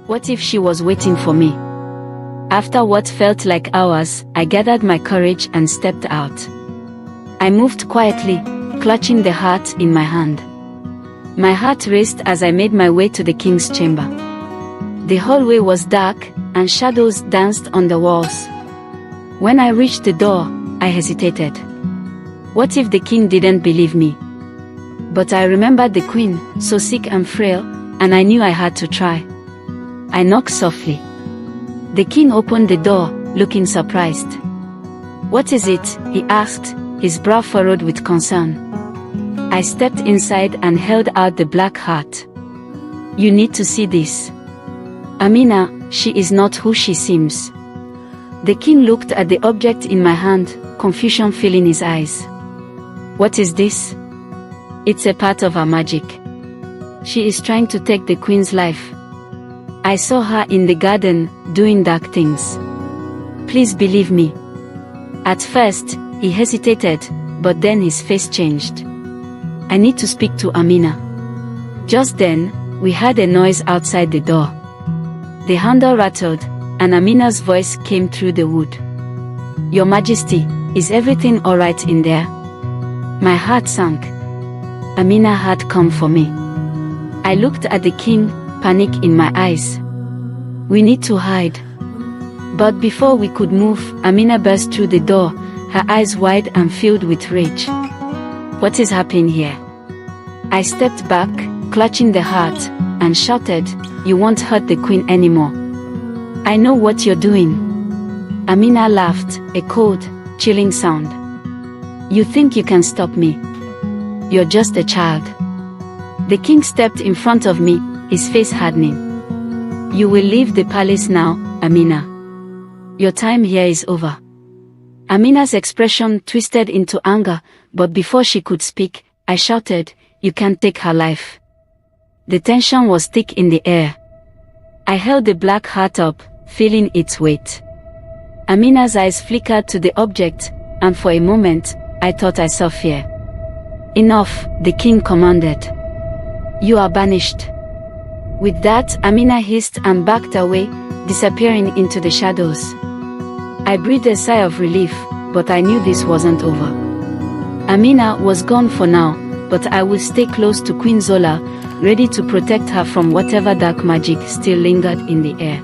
What if she was waiting for me? After what felt like hours, I gathered my courage and stepped out. I moved quietly, clutching the heart in my hand. My heart raced as I made my way to the king's chamber. The hallway was dark, and shadows danced on the walls. When I reached the door, I hesitated. What if the king didn't believe me? But I remembered the queen, so sick and frail, and I knew I had to try. I knocked softly. The king opened the door, looking surprised. "What is it?" he asked, his brow furrowed with concern. I stepped inside and held out the black heart. "You need to see this. Amina, she is not who she seems." The king looked at the object in my hand, confusion filling his eyes. "What is this?" "It's a part of her magic. She is trying to take the queen's life. I saw her in the garden, doing dark things. Please believe me." At first, he hesitated, but then his face changed. "I need to speak to Amina." Just then, we heard a noise outside the door. The handle rattled, and Amina's voice came through the wood. "Your Majesty, is everything alright in there?" My heart sank. Amina had come for me. I looked at the king, panic in my eyes. "We need to hide." But before we could move, Amina burst through the door, her eyes wide and filled with rage. "What is happening here?" I stepped back, clutching the heart, and shouted, "You won't hurt the queen anymore. I know what you're doing." Amina laughed, a cold, chilling sound. "You think you can stop me? You're just a child." The king stepped in front of me, his face hardening. "You will leave the palace now, Amina. Your time here is over." Amina's expression twisted into anger, but before she could speak, I shouted, "You can't take her life." The tension was thick in the air. I held the black heart up, feeling its weight. Amina's eyes flickered to the object, and for a moment, I thought I saw fear. "Enough," the king commanded. "You are banished." With that, Amina hissed and backed away, disappearing into the shadows. I breathed a sigh of relief, but I knew this wasn't over. Amina was gone for now, but I would stay close to Queen Zola, ready to protect her from whatever dark magic still lingered in the air.